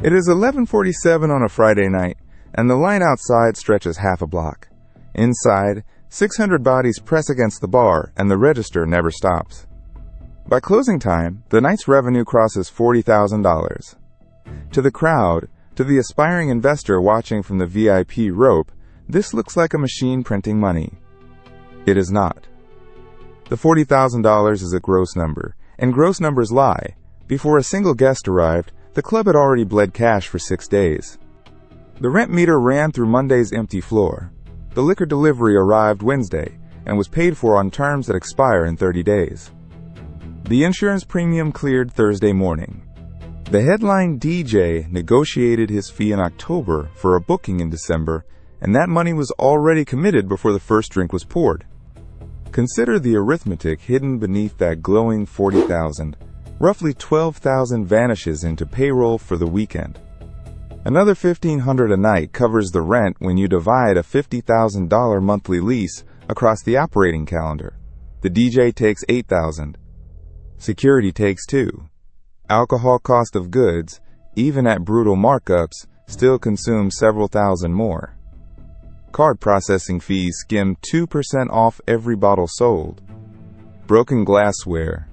It is 11:47 on a Friday night, and the line outside stretches half a block. Inside, 600 bodies press against the bar, and the register never stops. By closing time, the night's revenue crosses $40,000. To the crowd, to the aspiring investor watching from the VIP rope, this looks like a machine printing money. It is not. The $40,000 is a gross number, and gross numbers lie. Before a single guest arrived, the club had already bled cash for 6 days. The rent meter ran through Monday's empty floor. The liquor delivery arrived Wednesday and was paid for on terms that expire in 30 days. The insurance premium cleared Thursday morning. The headline DJ negotiated his fee in October for a booking in December, and that money was already committed before the first drink was poured. Consider the arithmetic hidden beneath that glowing 40,000. Roughly 12,000 vanishes into payroll for the weekend. Another $1,500 a night covers the rent when you divide a $50,000 monthly lease across the operating calendar. The DJ takes $8,000. Security takes $2,000. Alcohol cost of goods, even at brutal markups, still consume several thousand more. Card processing fees skim 2% off every bottle sold. Broken glassware,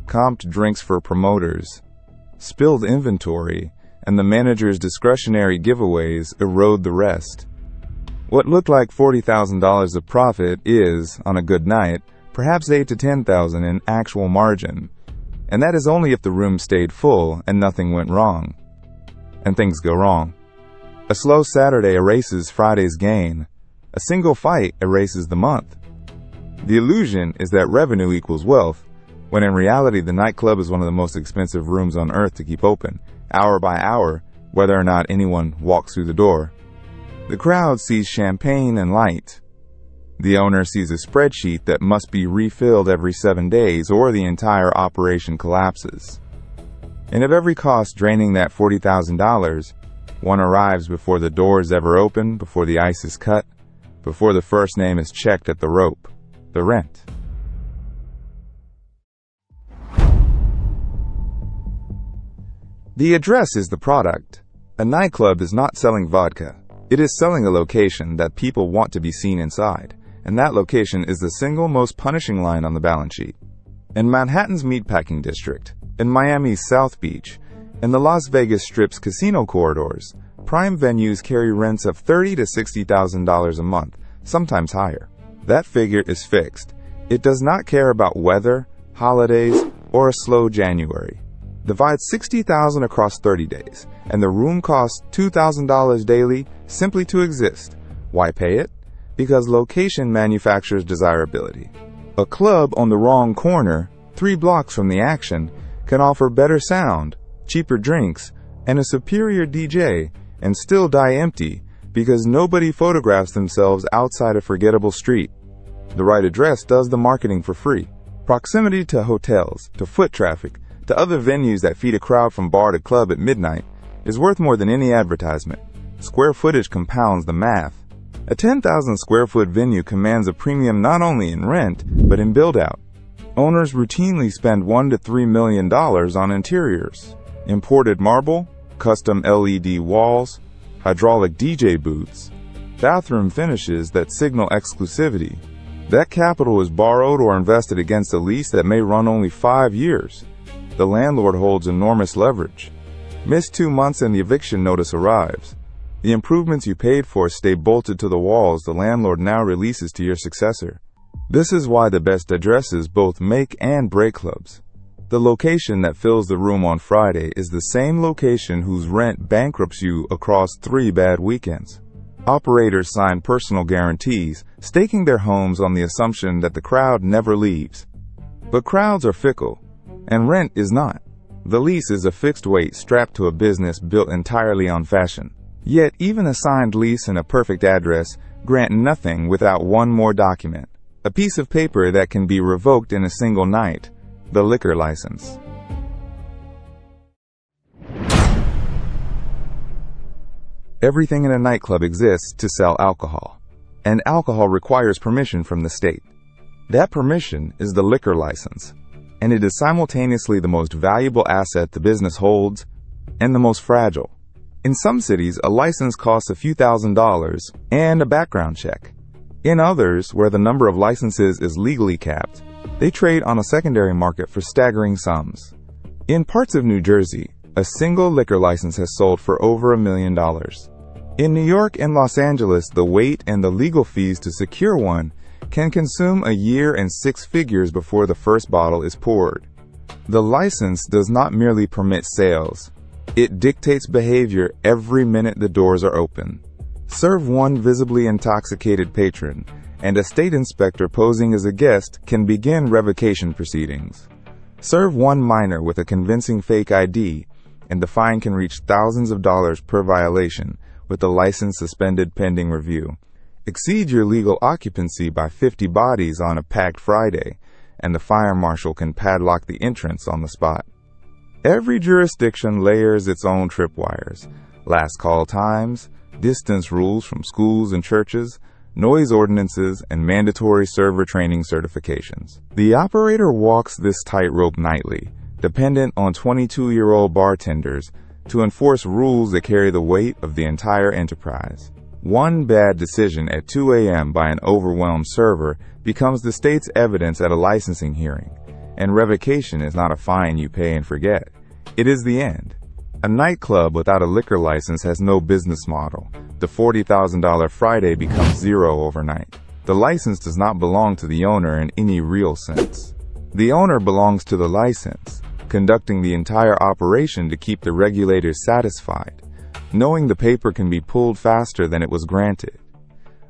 comped drinks for promoters, spilled inventory, and the manager's discretionary giveaways erode the rest. What looked like $40,000 of profit is, on a good night, perhaps $8,000 to $10,000 in actual margin. And that is only if the room stayed full and nothing went wrong. And things go wrong. A slow Saturday erases Friday's gain. A single fight erases the month. The illusion is that revenue equals wealth, when in reality the nightclub is one of the most expensive rooms on earth to keep open, hour by hour, whether or not anyone walks through the door. The crowd sees champagne and light. The owner sees a spreadsheet that must be refilled every 7 days or the entire operation collapses. And of every cost draining that $40,000, one arrives before the doors ever open, before the ice is cut, before the first name is checked at the rope: the rent. The address is the product. A nightclub is not selling vodka. It is selling a location that people want to be seen inside, and that location is the single most punishing line on the balance sheet. In Manhattan's Meatpacking District, in Miami's South Beach, in the Las Vegas Strip's casino corridors, prime venues carry rents of $30,000 to $60,000 a month, sometimes higher. That figure is fixed. It does not care about weather, holidays, or a slow January. Divide $60,000 across 30 days, and the room costs $2,000 daily simply to exist. Why pay it? Because location manufactures desirability. A club on the wrong corner, 3 blocks from the action, can offer better sound, cheaper drinks, and a superior DJ, and still die empty because nobody photographs themselves outside a forgettable street. The right address does the marketing for free. Proximity to hotels, to foot traffic, to other venues that feed a crowd from bar to club at midnight is worth more than any advertisement. Square footage compounds the math. A 10,000 square foot venue commands a premium not only in rent, but in build-out. Owners routinely spend $1 to $3 million on interiors. Imported marble, custom LED walls, hydraulic DJ booths, bathroom finishes that signal exclusivity. That capital is borrowed or invested against a lease that may run only 5 years. The landlord holds enormous leverage. Miss 2 months and the eviction notice arrives. The improvements you paid for stay bolted to the walls the landlord now releases to your successor. This is why the best addresses both make and break clubs. The location that fills the room on Friday is the same location whose rent bankrupts you across 3 bad weekends. Operators sign personal guarantees, staking their homes on the assumption that the crowd never leaves. But crowds are fickle, and rent is not. The lease is a fixed weight strapped to a business built entirely on fashion. Yet even a signed lease and a perfect address grant nothing without one more document, a piece of paper that can be revoked in a single night: the liquor license. Everything in a nightclub exists to sell alcohol, and alcohol requires permission from the state. That permission is the liquor license, and it is simultaneously the most valuable asset the business holds and the most fragile. In some cities, a license costs a few $1,000s and a background check. In others, where the number of licenses is legally capped, they trade on a secondary market for staggering sums. In parts of New Jersey, a single liquor license has sold for over $1 million. In New York and Los Angeles, the wait and the legal fees to secure one can consume a year and 6 figures before the first bottle is poured. The license does not merely permit sales. It dictates behavior every minute the doors are open. Serve one visibly intoxicated patron, and a state inspector posing as a guest can begin revocation proceedings. Serve one minor with a convincing fake ID, and the fine can reach thousands of dollars per violation, with the license suspended pending review. Exceed your legal occupancy by 50 bodies on a packed Friday, and the fire marshal can padlock the entrance on the spot. Every jurisdiction layers its own tripwires: last call times, distance rules from schools and churches, noise ordinances, and mandatory server training certifications. The operator walks this tightrope nightly, dependent on 22-year-old bartenders to enforce rules that carry the weight of the entire enterprise. One bad decision at 2 a.m. by an overwhelmed server becomes the state's evidence at a licensing hearing, and revocation is not a fine you pay and forget. It is the end. A nightclub without a liquor license has no business model. The $40,000 Friday becomes zero overnight. The license does not belong to the owner in any real sense. The owner belongs to the license, conducting the entire operation to keep the regulators satisfied, knowing the paper can be pulled faster than it was granted.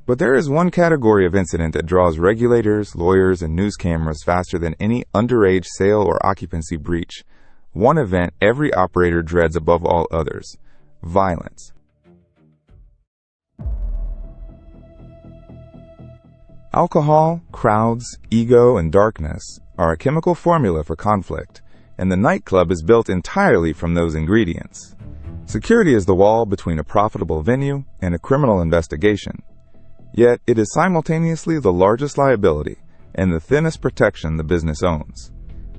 But there is one category of incident that draws regulators, lawyers, and news cameras faster than any underage sale or occupancy breach. One event every operator dreads above all others: violence. Alcohol, crowds, ego, and darkness are a chemical formula for conflict, and the nightclub is built entirely from those ingredients. Security is the wall between a profitable venue and a criminal investigation. Yet it is simultaneously the largest liability and the thinnest protection the business owns.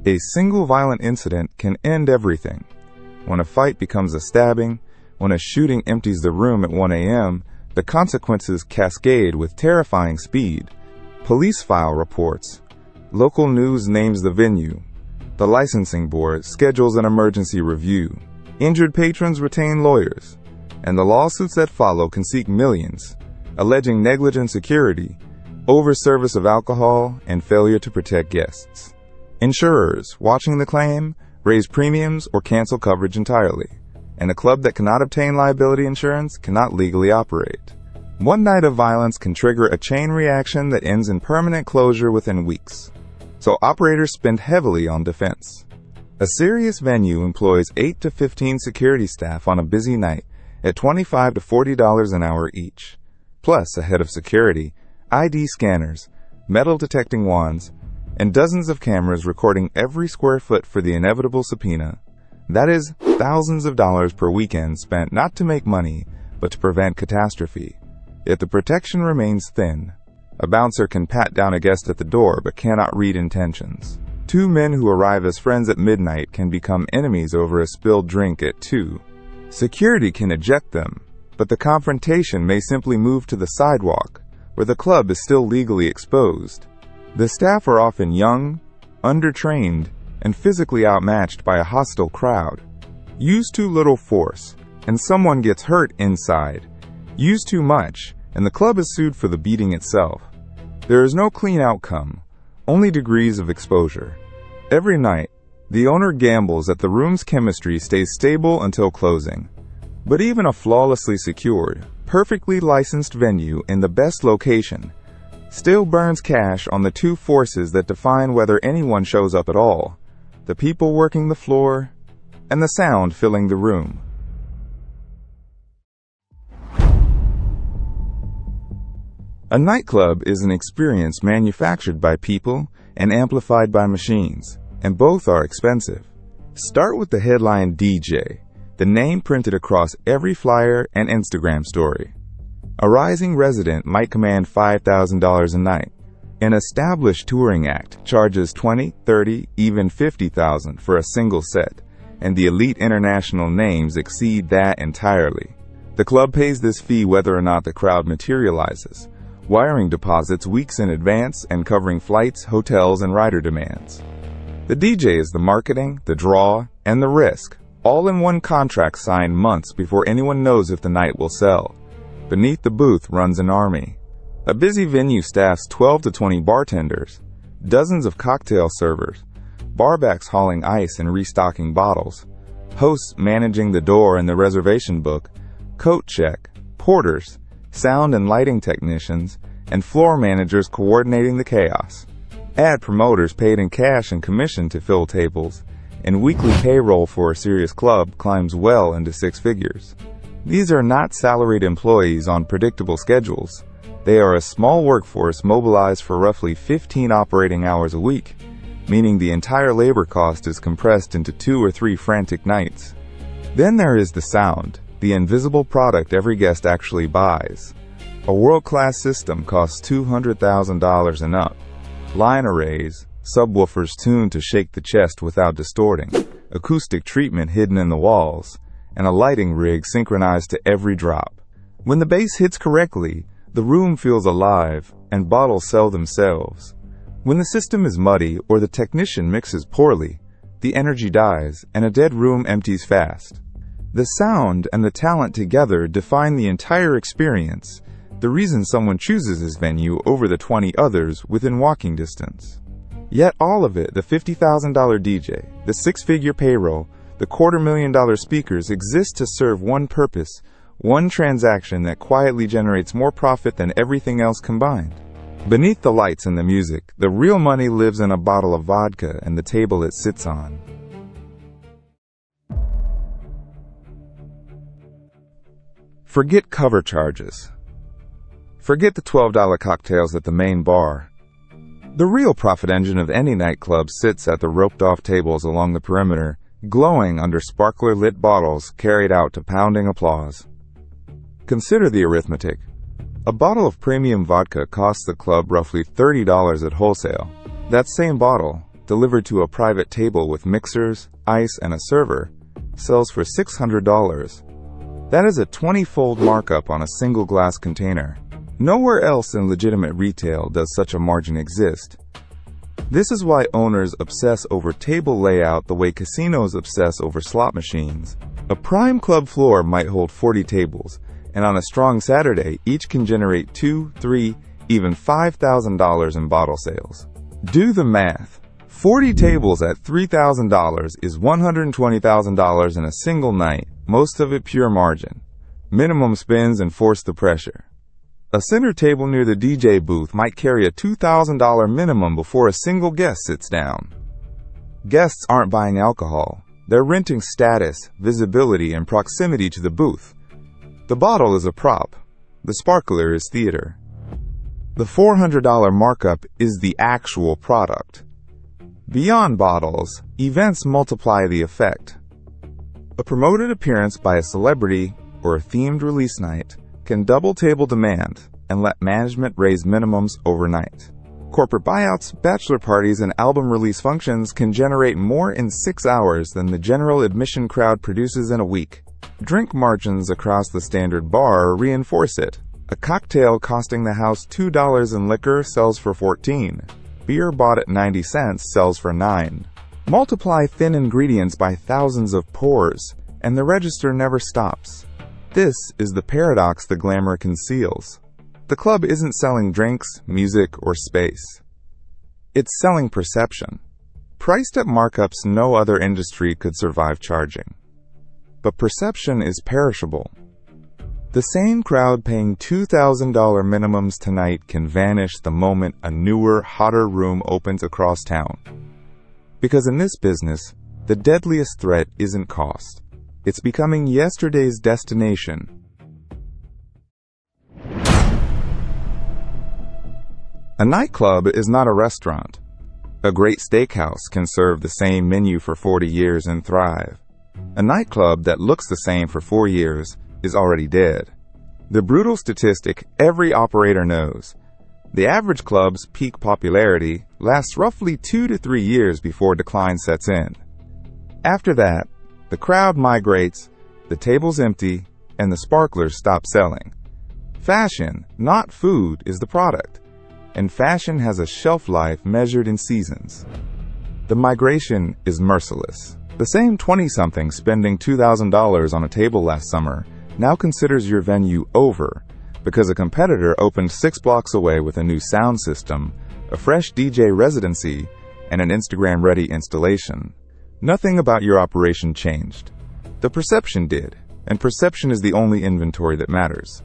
A single violent incident can end everything. When a fight becomes a stabbing, when a shooting empties the room at 1 a.m., the consequences cascade with terrifying speed. Police file reports. Local news names the venue. The licensing board schedules an emergency review. Injured patrons retain lawyers, and the lawsuits that follow can seek millions, alleging negligent security, overservice of alcohol, and failure to protect guests. Insurers, watching the claim, raise premiums or cancel coverage entirely, and a club that cannot obtain liability insurance cannot legally operate. One night of violence can trigger a chain reaction that ends in permanent closure within weeks, so operators spend heavily on defense. A serious venue employs 8 to 15 security staff on a busy night at $25 to $40 an hour each, plus a head of security, ID scanners, metal detecting wands, and dozens of cameras recording every square foot for the inevitable subpoena. That is thousands of dollars per weekend spent not to make money, but to prevent catastrophe. Yet the protection remains thin. A bouncer can pat down a guest at the door but cannot read intentions. Two men who arrive as friends at midnight can become enemies over a spilled drink at 2. Security can eject them, but the confrontation may simply move to the sidewalk, where the club is still legally exposed. The staff are often young, undertrained, and physically outmatched by a hostile crowd. Use too little force, and someone gets hurt inside. Use too much, and the club is sued for the beating itself. There is no clean outcome, only degrees of exposure. Every night, the owner gambles that the room's chemistry stays stable until closing. But even a flawlessly secured, perfectly licensed venue in the best location still burns cash on the two forces that define whether anyone shows up at all: the people working the floor and the sound filling the room. A nightclub is an experience manufactured by people and amplified by machines, and both are expensive. Start with the headline DJ, the name printed across every flyer and Instagram story. A rising resident might command $5,000 a night. An established touring act charges $20,000, $30,000, even $50,000 for a single set, and the elite international names exceed that entirely. The club pays this fee whether or not the crowd materializes, wiring deposits weeks in advance and covering flights, hotels, and rider demands. The DJ is the marketing, the draw, and the risk, all in one contract signed months before anyone knows if the night will sell. Beneath the booth runs an army. A busy venue staffs 12 to 20 bartenders, dozens of cocktail servers, barbacks hauling ice and restocking bottles, hosts managing the door and the reservation book, coat check, porters, sound and lighting technicians, and floor managers coordinating the chaos. Ad promoters paid in cash and commission to fill tables, and weekly payroll for a serious club climbs well into six figures. These are not salaried employees on predictable schedules. They are a small workforce mobilized for roughly 15 operating hours a week, meaning the entire labor cost is compressed into 2 or 3 frantic nights. Then there is the sound, the invisible product every guest actually buys. A world-class system costs $200,000 and up. Line arrays, subwoofers tuned to shake the chest without distorting, acoustic treatment hidden in the walls, and a lighting rig synchronized to every drop. When the bass hits correctly, the room feels alive, and bottles sell themselves. When the system is muddy or the technician mixes poorly, the energy dies and a dead room empties fast. The sound and the talent together define the entire experience, the reason someone chooses this venue over the 20 others within walking distance. Yet all of it, the $50,000 DJ, the six-figure payroll, the $250,000 speakers, exist to serve one purpose, one transaction that quietly generates more profit than everything else combined. Beneath the lights and the music, the real money lives in a bottle of vodka and the table it sits on. Forget cover charges. Forget the $12 cocktails at the main bar. The real profit engine of any nightclub sits at the roped-off tables along the perimeter, glowing under sparkler-lit bottles carried out to pounding applause. Consider the arithmetic. A bottle of premium vodka costs the club roughly $30 at wholesale. That same bottle, delivered to a private table with mixers, ice, and a server, sells for $600. That is a 20-fold markup on a single glass container. Nowhere else in legitimate retail does such a margin exist. This is why owners obsess over table layout the way casinos obsess over slot machines. A prime club floor might hold 40 tables, and on a strong Saturday, each can generate $2,000, $3,000, even $5,000 in bottle sales. Do the math. 40 tables at $3,000 is $120,000 in a single night, most of it pure margin. Minimum spins and force the pressure. A center table near the DJ booth might carry a $2,000 minimum before a single guest sits down. Guests aren't buying alcohol. They're renting status, visibility, and proximity to the booth. The bottle is a prop. The sparkler is theater. The $400 markup is the actual product. Beyond bottles, events multiply the effect. A promoted appearance by a celebrity or a themed release night can double table demand and let management raise minimums overnight. Corporate buyouts, bachelor parties, and album release functions can generate more in 6 hours than the general admission crowd produces in a week. Drink margins across the standard bar reinforce it. A cocktail costing the house $2 in liquor sells for $14. Beer bought at 90 cents sells for $9. Multiply thin ingredients by thousands of pours, and the register never stops. This is the paradox the glamour conceals. The club isn't selling drinks, music, or space. It's selling perception. Priced at markups no other industry could survive charging. But perception is perishable. The same crowd paying $2,000 minimums tonight can vanish the moment a newer, hotter room opens across town. Because in this business, the deadliest threat isn't cost. It's becoming yesterday's destination. A nightclub is not a restaurant. A great steakhouse can serve the same menu for 40 years and thrive. A nightclub that looks the same for 4 years is already dead. The brutal statistic every operator knows. The average club's peak popularity lasts roughly 2 to 3 years before decline sets in. After that, The crowd migrates, the tables empty, and the sparklers stop selling. Fashion, not food, is the product, and fashion has a shelf life measured in seasons. The migration is merciless. The same 20-something spending $2,000 on a table last summer now considers your venue over because a competitor opened 6 blocks away with a new sound system, a fresh DJ residency, and an Instagram-ready installation. Nothing about your operation changed. The perception did, and perception is the only inventory that matters.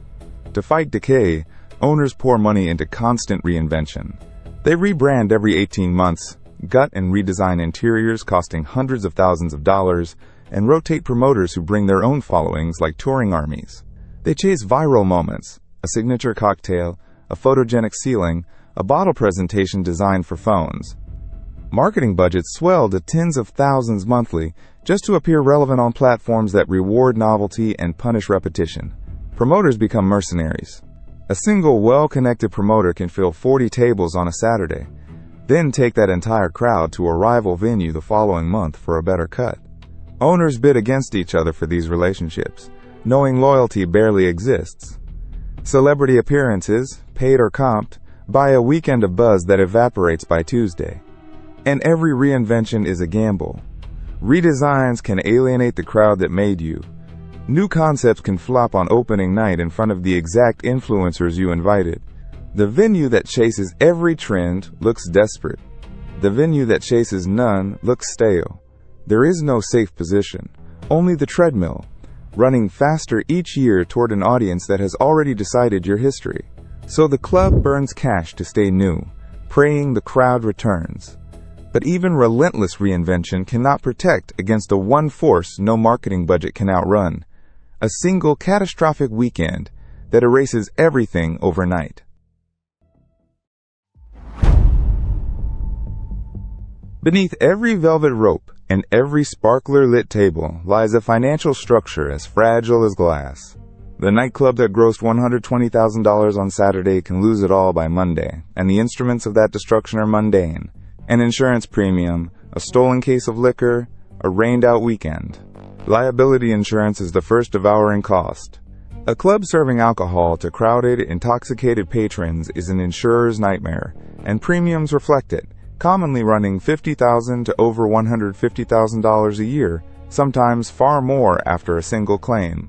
To fight decay, owners pour money into constant reinvention. They rebrand every 18 months, gut and redesign interiors costing hundreds of thousands of dollars, and rotate promoters who bring their own followings like touring armies. They chase viral moments, a signature cocktail, a photogenic ceiling, a bottle presentation designed for phones. Marketing budgets swell to tens of thousands monthly just to appear relevant on platforms that reward novelty and punish repetition. Promoters become mercenaries. A single well-connected promoter can fill 40 tables on a Saturday, then take that entire crowd to a rival venue the following month for a better cut. Owners bid against each other for these relationships, knowing loyalty barely exists. Celebrity appearances, paid or comped, buy a weekend of buzz that evaporates by Tuesday. And every reinvention is a gamble. Redesigns can alienate the crowd that made you. New concepts can flop on opening night in front of the exact influencers you invited. The venue that chases every trend looks desperate. The venue that chases none looks stale. There is no safe position, only the treadmill, running faster each year toward an audience that has already decided your history. So the club burns cash to stay new, praying the crowd returns. But even relentless reinvention cannot protect against a one force no marketing budget can outrun. A single catastrophic weekend that erases everything overnight. Beneath every velvet rope and every sparkler-lit table lies a financial structure as fragile as glass. The nightclub that grossed $120,000 on Saturday can lose it all by Monday, and the instruments of that destruction are mundane. An insurance premium, a stolen case of liquor, a rained-out weekend. Liability insurance is the first devouring cost. A club serving alcohol to crowded, intoxicated patrons is an insurer's nightmare, and premiums reflect it, commonly running $50,000 to over $150,000 a year, sometimes far more after a single claim.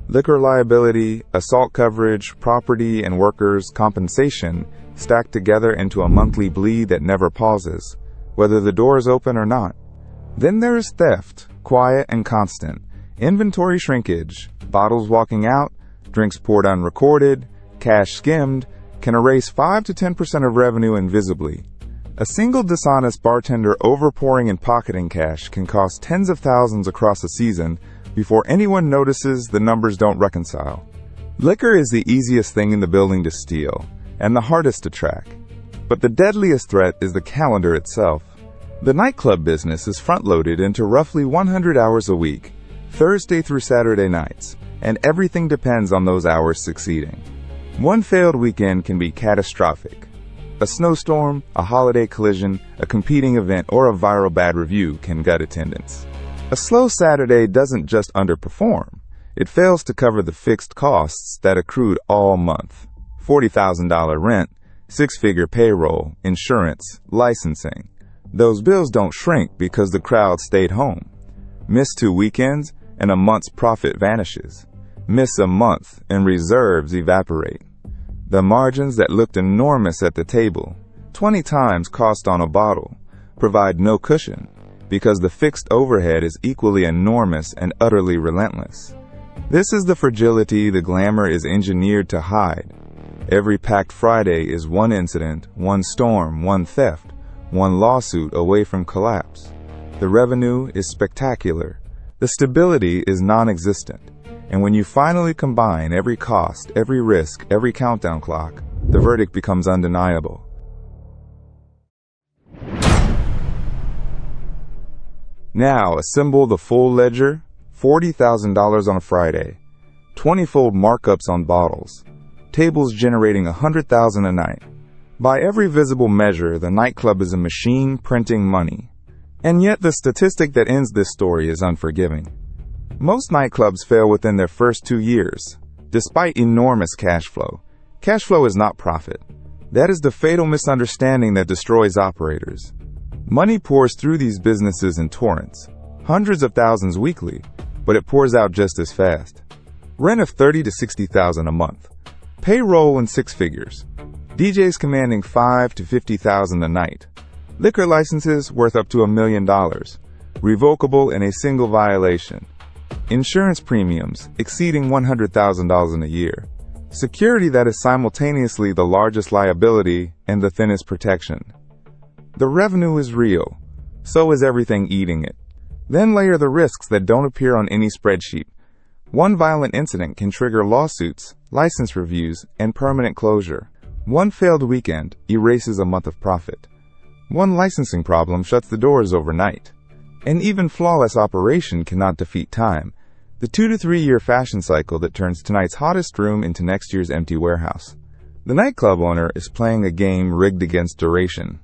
Liquor liability, assault coverage, property and workers' compensation stack together into a monthly bleed that never pauses, whether the door is open or not. Then there is theft, quiet and constant, inventory shrinkage, bottles walking out, drinks poured unrecorded, cash skimmed, can erase 5 to 10% of revenue invisibly. A single dishonest bartender overpouring and pocketing cash can cost tens of thousands across a season before anyone notices the numbers don't reconcile. Liquor is the easiest thing in the building to steal, and the hardest to track. But the deadliest threat is the calendar itself. The nightclub business is front-loaded into roughly 100 hours a week, Thursday through Saturday nights, and everything depends on those hours succeeding. One failed weekend can be catastrophic. A snowstorm, a holiday collision, a competing event, or a viral bad review can gut attendance. A slow Saturday doesn't just underperform, it fails to cover the fixed costs that accrued all month. $40,000 rent, 6-figure payroll, insurance, licensing. Those bills don't shrink because the crowd stayed home. Miss 2 weekends and a month's profit vanishes. Miss a month and reserves evaporate. The margins that looked enormous at the table, 20 times cost on a bottle, provide no cushion because the fixed overhead is equally enormous and utterly relentless. This is the fragility the glamour is engineered to hide. Every packed Friday is one incident, one storm, one theft, one lawsuit away from collapse. The revenue is spectacular. The stability is non-existent. And when you finally combine every cost, every risk, every countdown clock, the verdict becomes undeniable. Now assemble the full ledger, $40,000 on a Friday, 20-fold markups on bottles, tables generating $100,000 a night. By every visible measure, the nightclub is a machine printing money. And yet the statistic that ends this story is unforgiving. Most nightclubs fail within their first 2 years, despite enormous cash flow. Cash flow is not profit. That is the fatal misunderstanding that destroys operators. Money pours through these businesses in torrents, hundreds of thousands weekly, but it pours out just as fast. Rent of $30,000 to $60,000 a month. Payroll in 6 figures. DJs commanding $5,000 to $50,000 a night. Liquor licenses worth up to $1 million, revocable in a single violation. Insurance premiums exceeding $100,000 in a year. Security that is simultaneously the largest liability and the thinnest protection. The revenue is real, so is everything eating it. Then layer the risks that don't appear on any spreadsheet. One violent incident can trigger lawsuits, license reviews, and permanent closure. One failed weekend erases a month of profit. One licensing problem shuts the doors overnight. An even flawless operation cannot defeat time, the 2 to 3 year fashion cycle that turns tonight's hottest room into next year's empty warehouse. The nightclub owner is playing a game rigged against duration.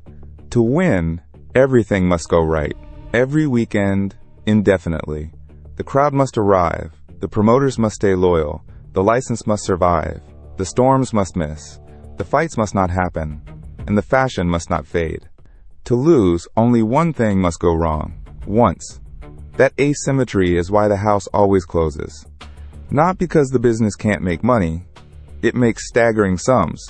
To win, everything must go right. Every weekend, indefinitely. The crowd must arrive. The promoters must stay loyal. The license must survive. The storms must miss. The fights must not happen. And the fashion must not fade. To lose, only one thing must go wrong. Once. That asymmetry is why the house always closes. Not because the business can't make money. It makes staggering sums.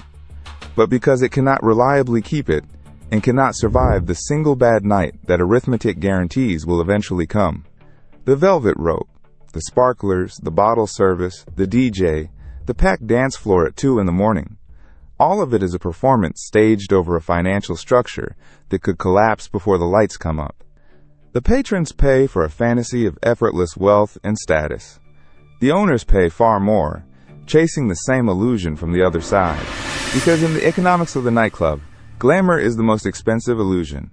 But because it cannot reliably keep it and cannot survive the single bad night that arithmetic guarantees will eventually come. The velvet rope, the sparklers, the bottle service, the DJ, the packed dance floor at 2 in the morning. All of it is a performance staged over a financial structure that could collapse before the lights come up. The patrons pay for a fantasy of effortless wealth and status. The owners pay far more, chasing the same illusion from the other side. Because in the economics of the nightclub, glamour is the most expensive illusion.